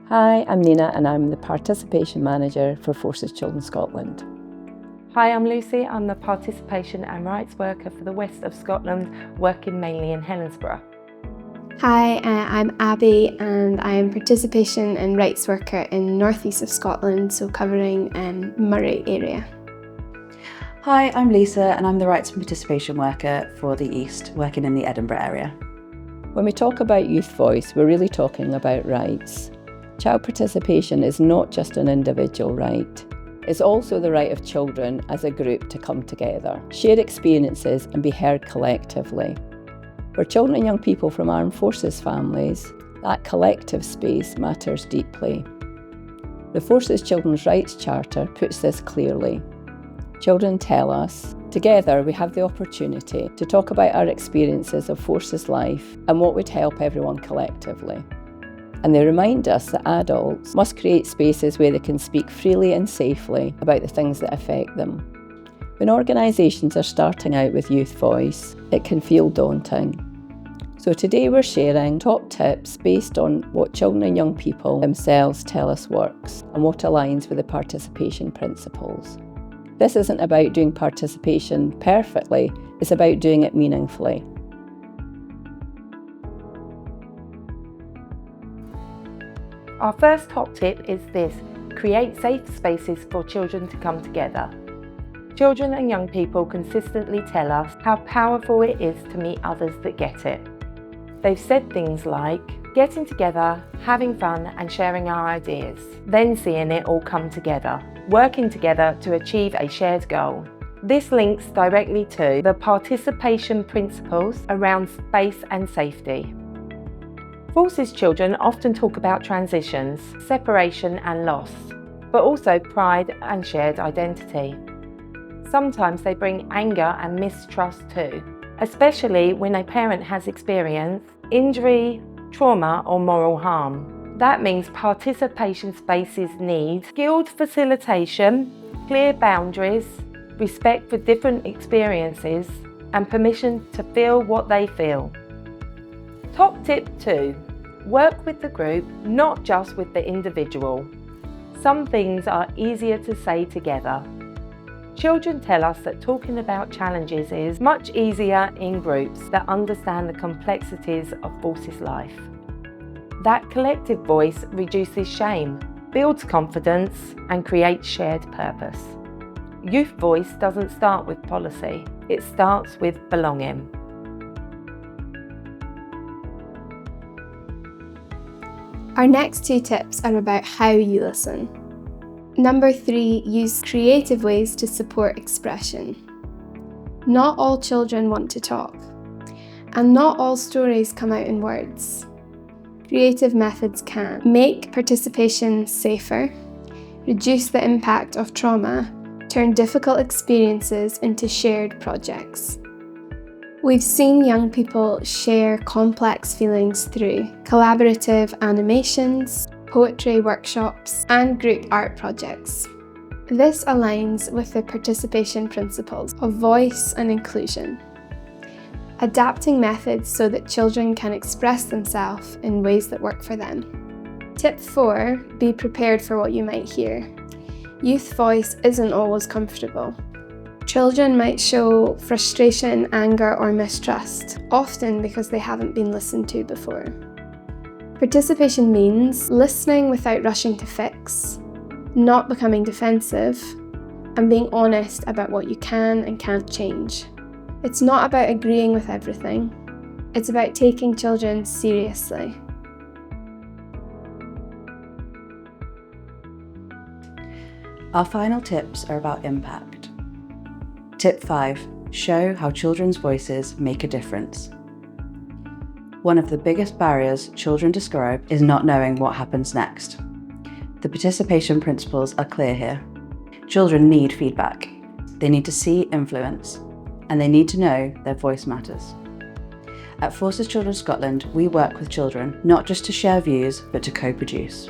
Hi, I'm Nina and I'm the Participation Manager for Forces Children Scotland. Hi, I'm Lucy. I'm the Participation and Rights Worker for the West of Scotland, working mainly in Helensburgh. Hi, I'm Abby and I'm Participation and Rights Worker in North East of Scotland, so covering Murray area. Hi, I'm Lisa and I'm the Rights and Participation Worker for the East, working in the Edinburgh area. When we talk about youth voice, we're really talking about rights. Child participation is not just an individual right. It's also the right of children as a group to come together, share experiences and be heard collectively. For children and young people from armed forces families, that collective space matters deeply. The Forces Children's Rights Charter puts this clearly. Children tell us, together we have the opportunity to talk about our experiences of Forces life and what would help everyone collectively. And they remind us that adults must create spaces where they can speak freely and safely about the things that affect them. When organisations are starting out with youth voice, it can feel daunting. So today we're sharing top tips based on what children and young people themselves tell us works and what aligns with the participation principles. This isn't about doing participation perfectly, it's about doing it meaningfully. Our first top tip is this: create safe spaces for children to come together. Children and young people consistently tell us how powerful it is to meet others that get it. They've said things like getting together, having fun and sharing our ideas, then seeing it all come together, working together to achieve a shared goal. This links directly to the participation principles around space and safety. Forces children often talk about transitions, separation and loss, but also pride and shared identity. Sometimes they bring anger and mistrust too, especially when a parent has experienced injury, trauma or moral harm. That means participation spaces need skilled facilitation, clear boundaries, respect for different experiences, and permission to feel what they feel. Top tip 2. Work with the group, not just with the individual. Some things are easier to say together. Children tell us that talking about challenges is much easier in groups that understand the complexities of Forces life. That collective voice reduces shame, builds confidence, and creates shared purpose. Youth voice doesn't start with policy, it starts with belonging. Our next 2 tips are about how you listen. Number 3, use creative ways to support expression. Not all children want to talk, and not all stories come out in words. Creative methods can make participation safer, reduce the impact of trauma, turn difficult experiences into shared projects. We've seen young people share complex feelings through collaborative animations, poetry workshops, and group art projects. This aligns with the participation principles of voice and inclusion. Adapting methods so that children can express themselves in ways that work for them. Tip 4, be prepared for what you might hear. Youth voice isn't always comfortable. Children might show frustration, anger, or mistrust, often because they haven't been listened to before. Participation means listening without rushing to fix, not becoming defensive, and being honest about what you can and can't change. It's not about agreeing with everything, it's about taking children seriously. Our final tips are about impact. Tip 5. Show how children's voices make a difference. One of the biggest barriers children describe is not knowing what happens next. The participation principles are clear here. Children need feedback. They need to see influence, and they need to know their voice matters. At Forces Children Scotland, we work with children not just to share views, but to co-produce.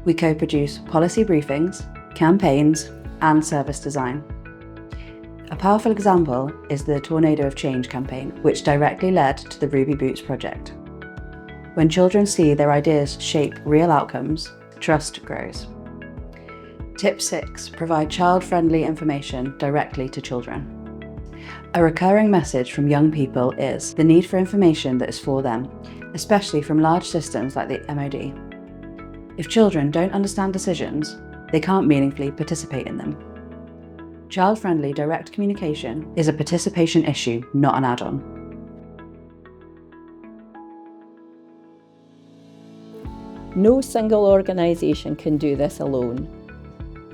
We co-produce policy briefings, campaigns, and service design. A powerful example is the Tornado of Change campaign, which directly led to the Ruby Boots project. When children see their ideas shape real outcomes, trust grows. Tip 6. Provide child-friendly information directly to children. A recurring message from young people is the need for information that is for them, especially from large systems like the MOD. If children don't understand decisions, they can't meaningfully participate in them. Child-friendly direct communication is a participation issue, not an add-on. No single organisation can do this alone.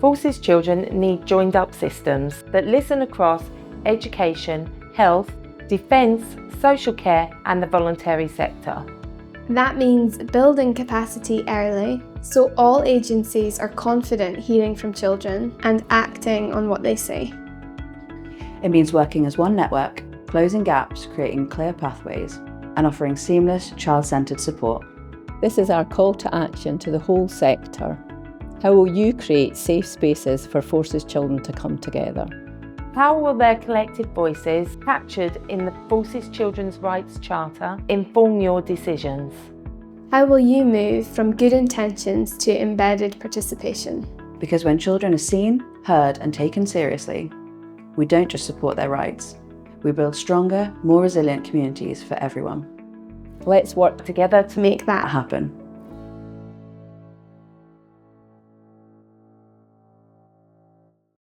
Forces children need joined-up systems that listen across education, health, defence, social care and the voluntary sector. That means building capacity early, so all agencies are confident hearing from children and acting on what they say. It means working as one network, closing gaps, creating clear pathways, and offering seamless, child-centred support. This is our call to action to the whole sector. How will you create safe spaces for Forces children to come together? How will their collective voices, captured in the Forces Children's Rights Charter, inform your decisions? How will you move from good intentions to embedded participation? Because when children are seen, heard, and taken seriously, we don't just support their rights, we build stronger, more resilient communities for everyone. Let's work Together to Make that Happen.